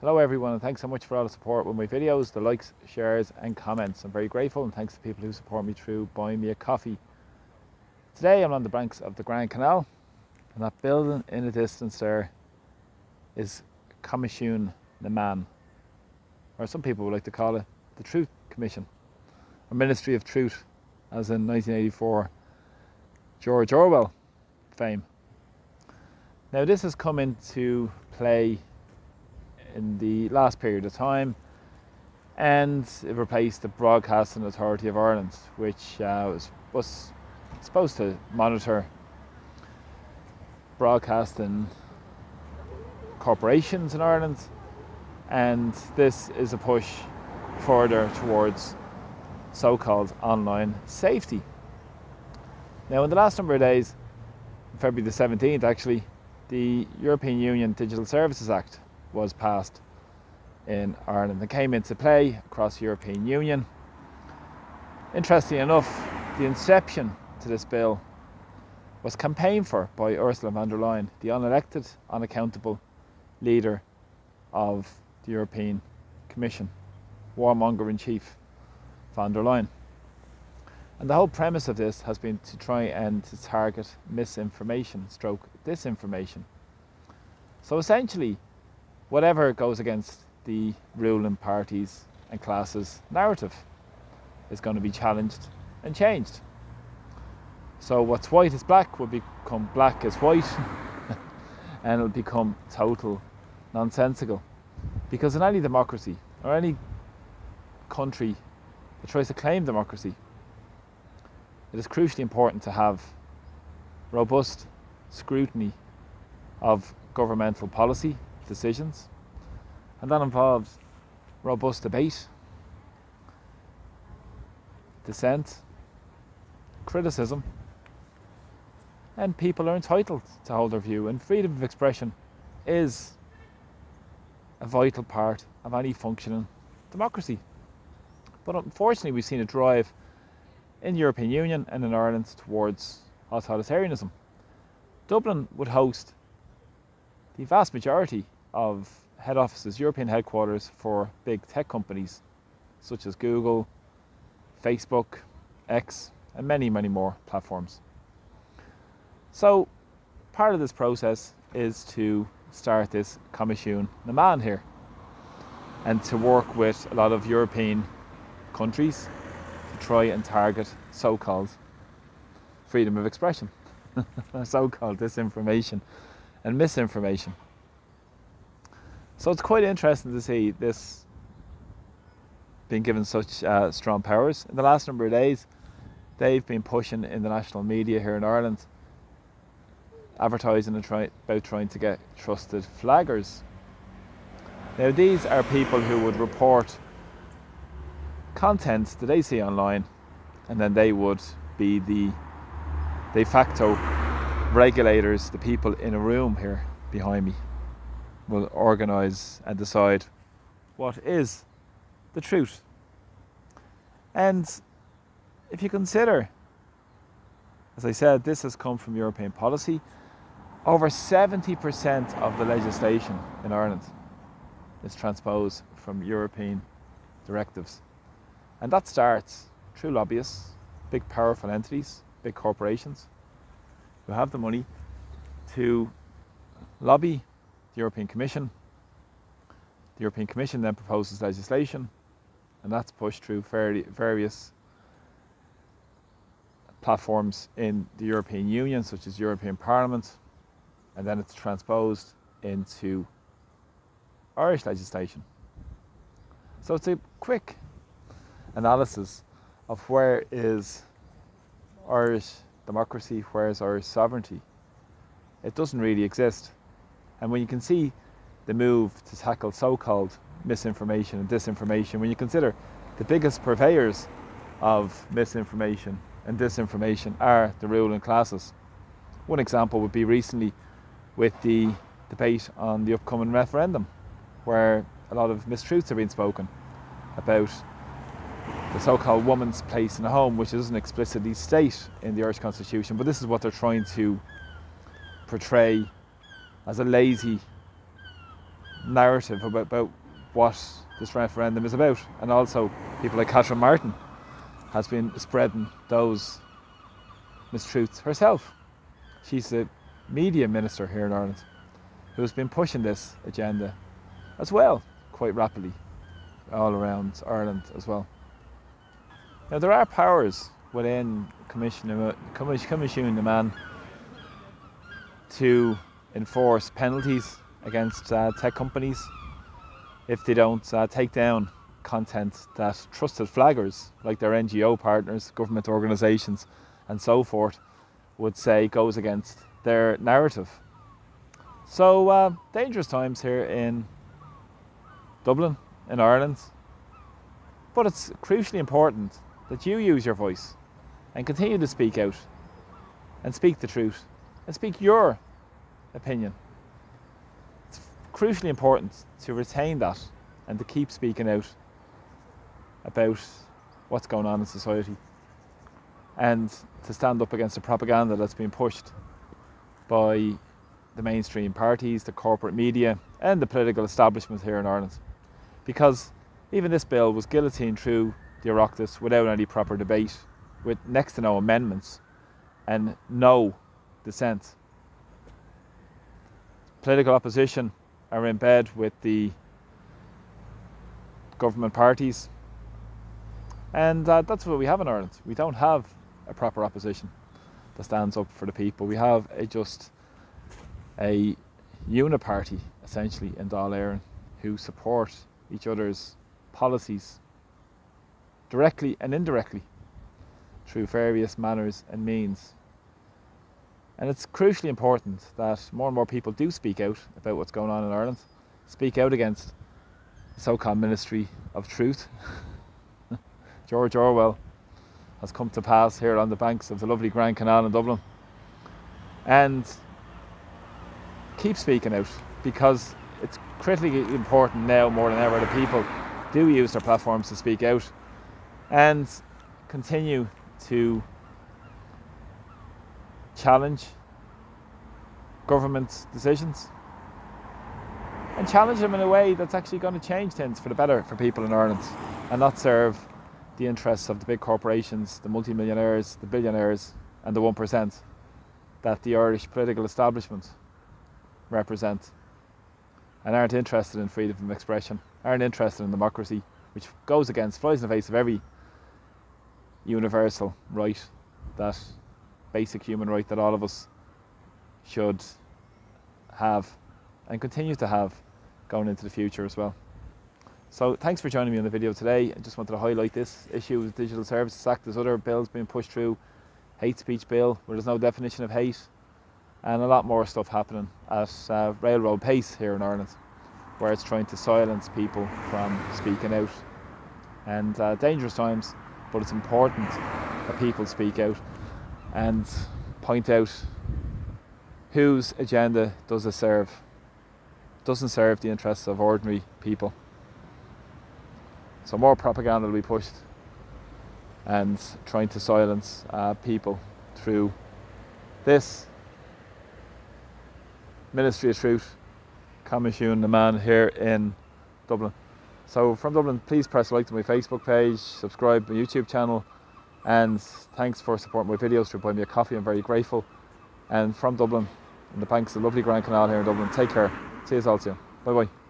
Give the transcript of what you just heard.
Hello everyone, and thanks so much for all the support with my videos, the likes, shares and comments. I'm very grateful, and thanks to people who support me through buying me a coffee. Today I'm on the banks of the Grand Canal, and that building in the distance there is Comisiún na Man, or some people would like to call it the Truth Commission, or Ministry of Truth, as in 1984 George Orwell fame. Now this has come into play in the last period of time, and it replaced the Broadcasting Authority of Ireland, which was supposed to monitor broadcasting corporations in Ireland, and this is a push further towards so-called online safety. Now in the last number of days, February the 17th actually, the European Union Digital Services Act was passed in Ireland and came into play across the European Union. Interestingly enough, the inception to this bill was campaigned for by Ursula von der Leyen, the unelected, unaccountable leader of the European Commission, warmonger-in-chief von der Leyen. And the whole premise of this has been to try and to target misinformation stroke disinformation. So essentially, whatever goes against the ruling parties and classes' narrative is going to be challenged and changed. So what's white is black will become black as white and it'll become total nonsensical. Because in any democracy, or any country that tries to claim democracy, it is crucially important to have robust scrutiny of governmental policy decisions, and that involves robust debate, dissent, criticism, and people are entitled to hold their view, and freedom of expression is a vital part of any functioning democracy. But unfortunately we've seen a drive in the European Union and in Ireland towards authoritarianism. Dublin would host the vast majority of head offices, European headquarters for big tech companies such as Google, Facebook, X, and many, many more platforms. So part of this process is to start this Comisiún na Man here, and to work with a lot of European countries to try and target so-called freedom of expression, so-called disinformation and misinformation. So it's quite interesting to see this being given such strong powers. In the last number of days, they've been pushing in the national media here in Ireland, advertising and about trying to get trusted flaggers. Now these are people who would report content that they see online, and then they would be the de facto regulators. The people in a room here behind me will organise and decide what is the truth. And if you consider, as I said, this has come from European policy. Over 70% of the legislation in Ireland is transposed from European directives. And that starts through lobbyists, big powerful entities, big corporations who have the money to lobby the European Commission. The European Commission then proposes legislation, and that's pushed through various platforms in the European Union, such as European Parliament, and then it's transposed into Irish legislation. So it's a quick analysis of where is Irish democracy, where is Irish sovereignty. It doesn't really exist. And when you can see the move to tackle so-called misinformation and disinformation, when you consider the biggest purveyors of misinformation and disinformation are the ruling classes. One example would be recently with the debate on the upcoming referendum, where a lot of mistruths are being spoken about the so-called woman's place in a home, which doesn't explicitly state in the Irish Constitution, but this is what they're trying to portray as a lazy narrative about what this referendum is about. And also people like Catherine Martin has been spreading those mistruths herself. She's the media minister here in Ireland who has been pushing this agenda as well, quite rapidly, all around Ireland as well. Now there are powers within Commission the Man to enforce penalties against tech companies if they don't take down content that trusted flaggers like their NGO partners, government organisations and so forth would say goes against their narrative. So dangerous times here in Dublin, in Ireland, but it's crucially important that you use your voice and continue to speak out and speak the truth and speak your opinion. It's crucially important to retain that and to keep speaking out about what's going on in society and to stand up against the propaganda that's being pushed by the mainstream parties, the corporate media and the political establishment here in Ireland. Because even this bill was guillotined through the Oireachtas without any proper debate, with next to no amendments and no dissent. Political opposition are in bed with the government parties, and that's what we have in Ireland. We don't have a proper opposition that stands up for the people. We have just a uniparty essentially in Dáil Éireann who support each other's policies directly and indirectly through various manners and means. And it's crucially important that more and more people do speak out about what's going on in Ireland, speak out against the so-called Ministry of Truth. George Orwell has come to pass here on the banks of the lovely Grand Canal in Dublin. And keep speaking out, because it's critically important now more than ever that people do use their platforms to speak out and continue to challenge government decisions and challenge them in a way that's actually going to change things for the better for people in Ireland and not serve the interests of the big corporations, the multimillionaires, the billionaires and the 1% that the Irish political establishment represent and aren't interested in freedom of expression, aren't interested in democracy, which goes against, flies in the face of every universal right, that basic human right that all of us should have and continue to have going into the future as well. So thanks for joining me on the video today. I just wanted to highlight this issue with Digital Services Act. There's other bills being pushed through, hate speech bill where there's no definition of hate, and a lot more stuff happening at railroad pace here in Ireland where it's trying to silence people from speaking out. And dangerous times, but it's important that people speak out and point out whose agenda does it serve. It doesn't serve the interests of ordinary people. So more propaganda will be pushed and trying to silence people through this Ministry of Truth, Commission the Man here in Dublin. So from Dublin, please press like to my Facebook page, subscribe to my YouTube channel, and thanks for supporting my videos through buying me a coffee. I'm very grateful. And from Dublin, in the banks of the lovely Grand Canal here in Dublin, take care. See you all soon. Bye bye.